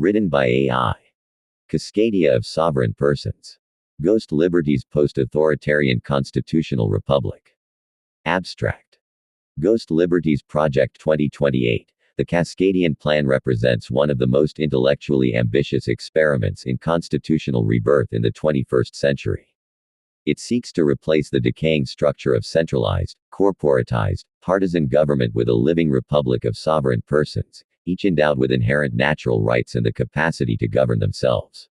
Written by AI. Cascadia of Sovereign Persons. Ghost Liberties Post-Authoritarian Constitutional Republic. Abstract. Ghost Liberties Project 2028. The Cascadian Plan represents one of the most intellectually ambitious experiments in constitutional rebirth in the 21st century. It seeks to replace the decaying structure of centralized, corporatized, partisan government with a living republic of sovereign persons, each endowed with inherent natural rights and the capacity to govern themselves.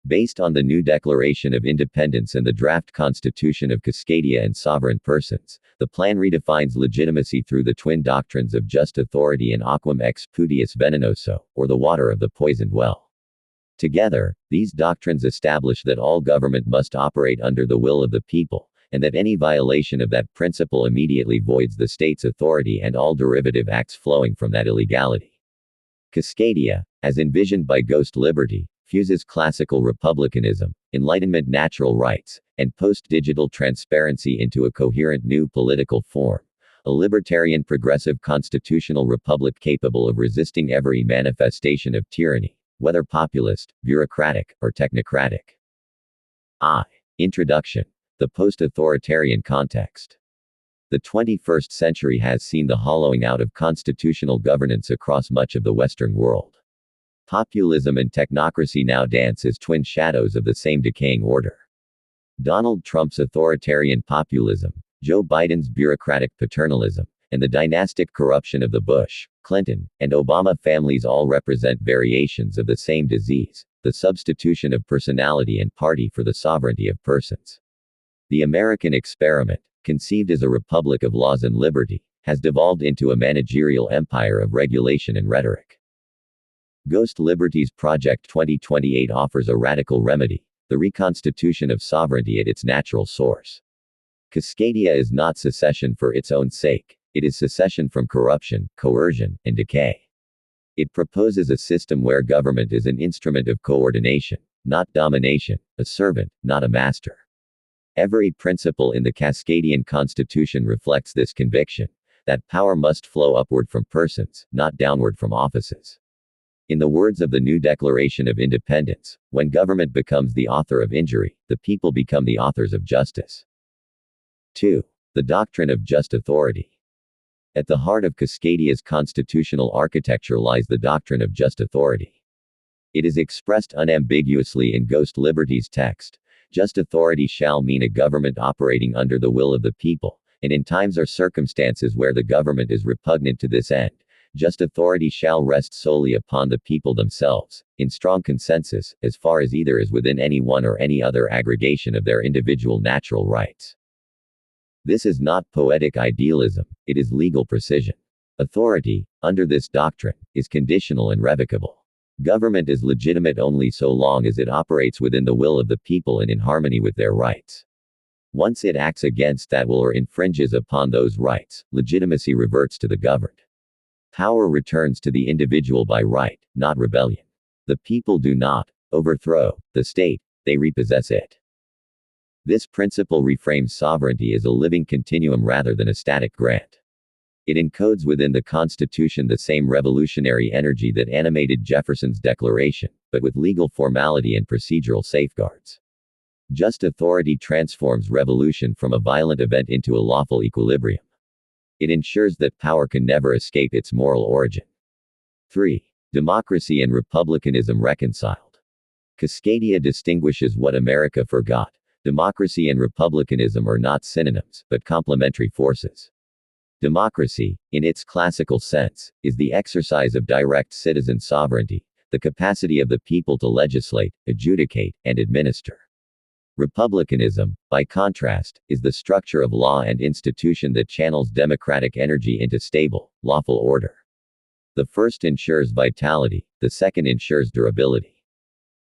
Based on the new Declaration of Independence and the draft Constitution of Cascadia and sovereign persons, the plan redefines legitimacy through the twin doctrines of just authority and aquam ex putius venenoso, or the water of the poisoned well. Together, these doctrines establish that all government must operate under the will of the people, and that any violation of that principle immediately voids the state's authority and all derivative acts flowing from that illegality. Cascadia, as envisioned by Ghost Liberty, fuses classical republicanism, Enlightenment natural rights, and post-digital transparency into a coherent new political form, a libertarian progressive constitutional republic capable of resisting every manifestation of tyranny, whether populist, bureaucratic, or technocratic. Introduction. The post-authoritarian context. The 21st century has seen the hollowing out of constitutional governance across much of the Western world. Populism and technocracy now dance as twin shadows of the same decaying order. Donald Trump's authoritarian populism, Joe Biden's bureaucratic paternalism, and the dynastic corruption of the Bush, Clinton, and Obama families all represent variations of the same disease, the substitution of personality and party for the sovereignty of persons. The American experiment, conceived as a republic of laws and liberty, has devolved into a managerial empire of regulation and rhetoric. Ghost Liberties Project 2028 offers a radical remedy, the reconstitution of sovereignty at its natural source. Cascadia is not secession for its own sake. It is secession from corruption, coercion, and decay. It proposes a system where government is an instrument of coordination, not domination, a servant, not a master. Every principle in the Cascadian Constitution reflects this conviction, that power must flow upward from persons, not downward from offices. In the words of the new Declaration of Independence, when government becomes the author of injury, the people become the authors of justice. 2. The doctrine of just authority. At the heart of Cascadia's constitutional architecture lies the doctrine of just authority. It is expressed unambiguously in Ghost Liberty's text. Just authority shall mean a government operating under the will of the people, and in times or circumstances where the government is repugnant to this end, just authority shall rest solely upon the people themselves, in strong consensus, as far as either is within any one or any other aggregation of their individual natural rights. This is not poetic idealism, it is legal precision. Authority, under this doctrine, is conditional and revocable. Government is legitimate only so long as it operates within the will of the people and in harmony with their rights. Once it acts against that will or infringes upon those rights, legitimacy reverts to the governed. Power returns to the individual by right, not rebellion. The people do not overthrow the state, they repossess it. This principle reframes sovereignty as a living continuum rather than a static grant. It encodes within the Constitution the same revolutionary energy that animated Jefferson's Declaration, but with legal formality and procedural safeguards. Just authority transforms revolution from a violent event into a lawful equilibrium. It ensures that power can never escape its moral origin. 3. Democracy and republicanism reconciled. Cascadia distinguishes what America forgot. Democracy and republicanism are not synonyms, but complementary forces. Democracy, in its classical sense, is the exercise of direct citizen sovereignty, the capacity of the people to legislate, adjudicate, and administer. Republicanism, by contrast, is the structure of law and institution that channels democratic energy into stable, lawful order. The first ensures vitality, the second ensures durability.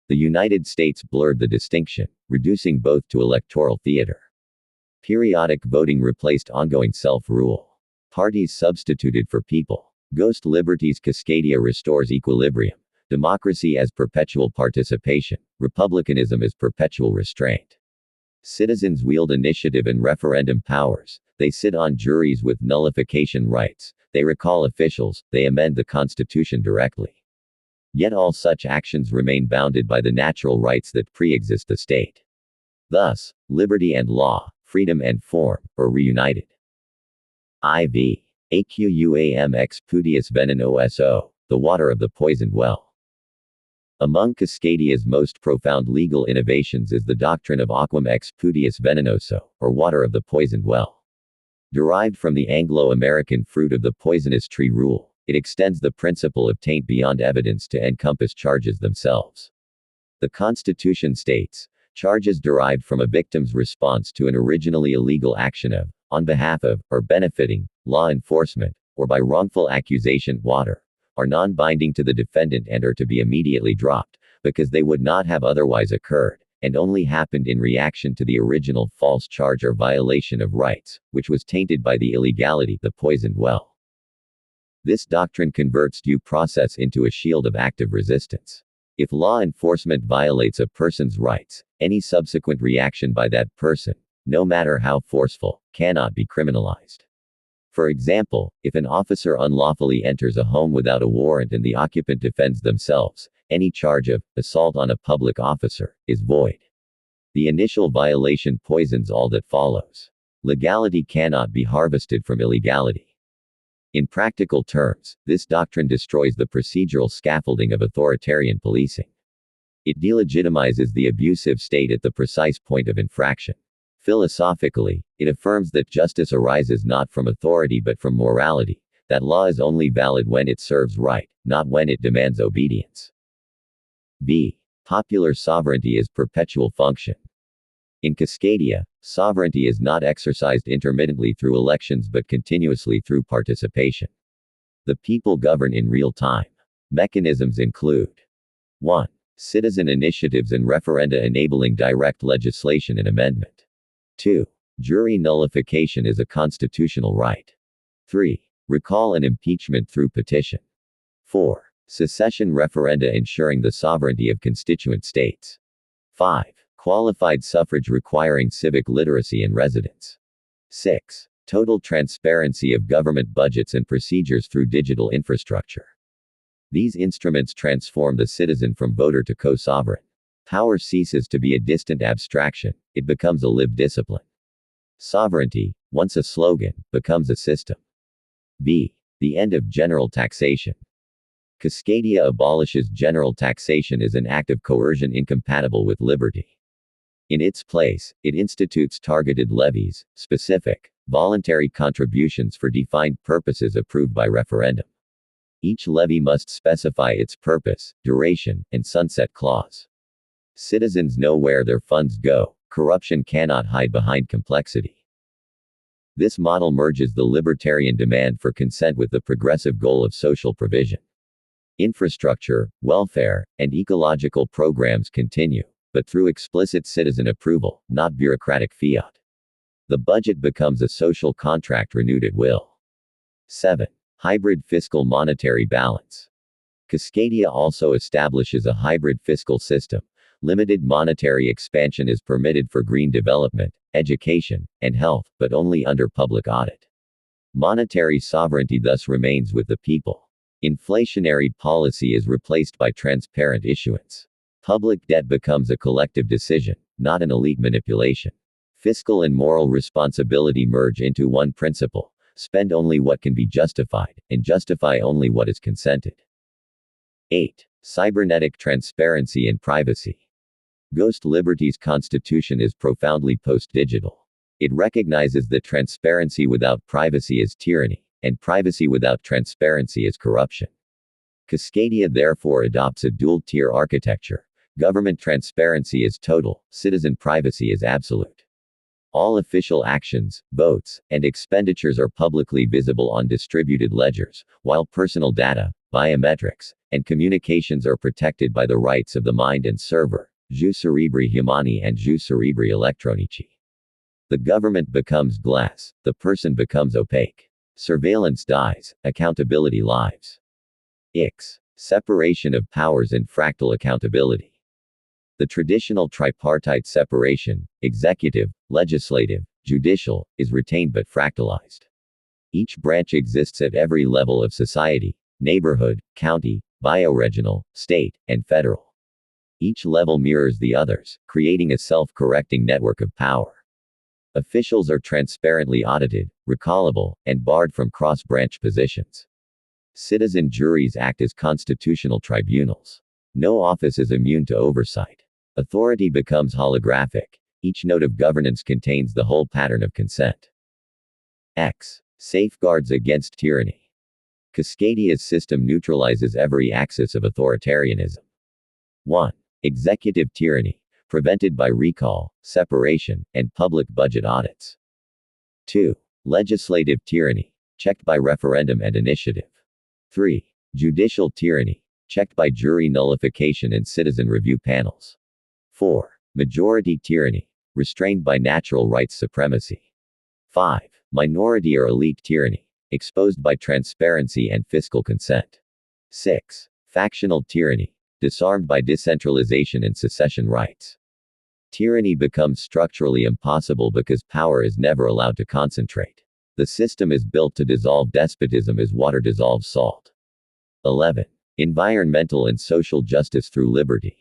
The United States blurred the distinction, reducing both to electoral theater. Periodic voting replaced ongoing self-rule. Parties substituted for people. Ghost Liberties Cascadia restores equilibrium. Democracy as perpetual participation, republicanism as perpetual restraint. Citizens wield initiative and referendum powers, they sit on juries with nullification rights, they recall officials, they amend the Constitution directly. Yet all such actions remain bounded by the natural rights that pre-exist the state. Thus, liberty and law, freedom and form, are reunited. IV. Aquam ex putius venenoso, the water of the poisoned well. Among Cascadia's most profound legal innovations is the doctrine of aquam ex putius venenoso, or water of the poisoned well. Derived from the Anglo-American fruit of the poisonous tree rule, it extends the principle of taint beyond evidence to encompass charges themselves. The Constitution states, charges derived from a victim's response to an originally illegal action of, on behalf of, or benefiting, law enforcement, or by wrongful accusation, water, are non-binding to the defendant and are to be immediately dropped, because they would not have otherwise occurred, and only happened in reaction to the original false charge or violation of rights, which was tainted by the illegality, the poisoned well. This doctrine converts due process into a shield of active resistance. If law enforcement violates a person's rights, any subsequent reaction by that person, no matter how forceful, cannot be criminalized. For example, if an officer unlawfully enters a home without a warrant and the occupant defends themselves, any charge of assault on a public officer is void. The initial violation poisons all that follows. Legality cannot be harvested from illegality. In practical terms, this doctrine destroys the procedural scaffolding of authoritarian policing. It delegitimizes the abusive state at the precise point of infraction. Philosophically, it affirms that justice arises not from authority but from morality, that law is only valid when it serves right, not when it demands obedience. B. Popular sovereignty is perpetual function. In Cascadia, sovereignty is not exercised intermittently through elections but continuously through participation. The people govern in real time. Mechanisms include 1. Citizen initiatives and referenda enabling direct legislation and amendment. 2. Jury nullification is a constitutional right. 3. Recall and impeachment through petition. 4. Secession referenda ensuring the sovereignty of constituent states. 5. Qualified suffrage requiring civic literacy and residence. 6. Total transparency of government budgets and procedures through digital infrastructure. These instruments transform the citizen from voter to co-sovereign. Power ceases to be a distant abstraction, it becomes a lived discipline. Sovereignty, once a slogan, becomes a system. B. The end of general taxation. Cascadia abolishes general taxation as an act of coercion incompatible with liberty. In its place, it institutes targeted levies, specific, voluntary contributions for defined purposes approved by referendum. Each levy must specify its purpose, duration, and sunset clause. Citizens know where their funds go, corruption cannot hide behind complexity. This model merges the libertarian demand for consent with the progressive goal of social provision. Infrastructure, welfare, and ecological programs continue, but through explicit citizen approval, not bureaucratic fiat. The budget becomes a social contract renewed at will. 7. Hybrid fiscal monetary balance. Cascadia also establishes a hybrid fiscal system. Limited monetary expansion is permitted for green development, education, and health, but only under public audit. Monetary sovereignty thus remains with the people. Inflationary policy is replaced by transparent issuance. Public debt becomes a collective decision, not an elite manipulation. Fiscal and moral responsibility merge into one principle: spend only what can be justified, and justify only what is consented. 8. Cybernetic transparency and privacy. Ghost Liberty's constitution is profoundly post-digital. It recognizes that transparency without privacy is tyranny, and privacy without transparency is corruption. Cascadia therefore adopts a dual-tier architecture. Government transparency is total, citizen privacy is absolute. All official actions, votes, and expenditures are publicly visible on distributed ledgers, while personal data, biometrics, and communications are protected by the rights of the mind and server, jus cerebri humani and jus cerebri electronici. The government becomes glass, the person becomes opaque. Surveillance dies, accountability lives. Ix. Separation of powers and fractal accountability. The traditional tripartite separation, executive, legislative, judicial, is retained but fractalized. Each branch exists at every level of society: neighborhood, county, bioregional, state, and federal. Each level mirrors the others, creating a self-correcting network of power. Officials are transparently audited, recallable, and barred from cross-branch positions. Citizen juries act as constitutional tribunals. No office is immune to oversight. Authority becomes holographic. Each node of governance contains the whole pattern of consent. X. Safeguards against tyranny. Cascadia's system neutralizes every axis of authoritarianism. 1. Executive tyranny, prevented by recall, separation, and public budget audits. 2. Legislative tyranny, checked by referendum and initiative. 3. Judicial tyranny, checked by jury nullification and citizen review panels. 4. Majority tyranny, restrained by natural rights supremacy. 5. Minority or elite tyranny, exposed by transparency and fiscal consent. 6. Factional tyranny, disarmed by decentralization and secession rights. Tyranny becomes structurally impossible because power is never allowed to concentrate. The system is built to dissolve despotism as water dissolves salt. 11. Environmental and social justice through liberty.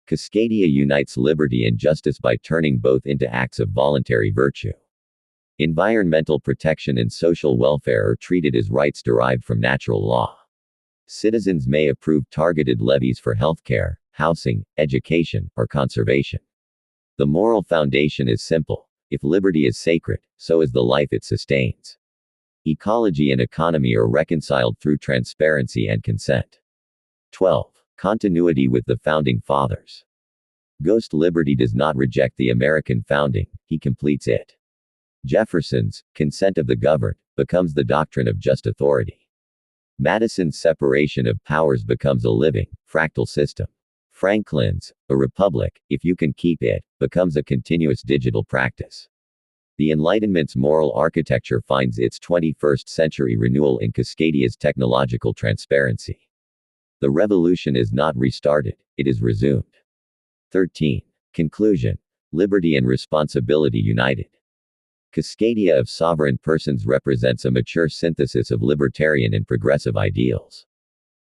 Cascadia unites liberty and justice by turning both into acts of voluntary virtue. Environmental protection and social welfare are treated as rights derived from natural law. Citizens may approve targeted levies for healthcare, housing, education, or conservation. The moral foundation is simple. If liberty is sacred, so is the life it sustains. Ecology and economy are reconciled through transparency and consent. 12. Continuity with the Founding Fathers. Ghost liberty does not reject the American founding, he completes it. Jefferson's consent of the governed becomes the doctrine of just authority. Madison's separation of powers becomes a living, fractal system. Franklin's, a republic, if you can keep it, becomes a continuous digital practice. The Enlightenment's moral architecture finds its 21st century renewal in Cascadia's technological transparency. The revolution is not restarted, it is resumed. 13. Conclusion. Liberty and responsibility united. Cascadia of sovereign persons represents a mature synthesis of libertarian and progressive ideals.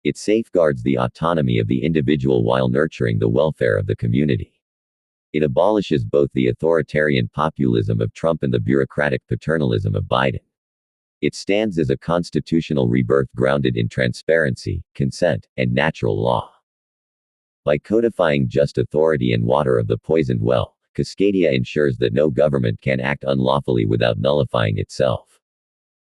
It safeguards the autonomy of the individual while nurturing the welfare of the community. It abolishes both the authoritarian populism of Trump and the bureaucratic paternalism of Biden. It stands as a constitutional rebirth grounded in transparency, consent, and natural law. By codifying just authority and water of the poisoned well, Cascadia ensures that no government can act unlawfully without nullifying itself.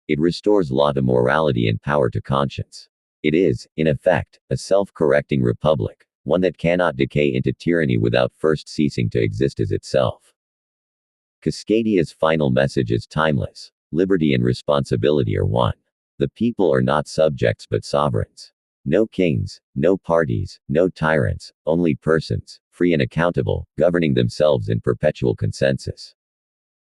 It restores law to morality and power to conscience. It is, in effect, a self-correcting republic, one that cannot decay into tyranny without first ceasing to exist as itself. Cascadia's final message is timeless. Liberty and responsibility are one. The people are not subjects but sovereigns. No kings, no parties, no tyrants, only persons, free and accountable, governing themselves in perpetual consensus.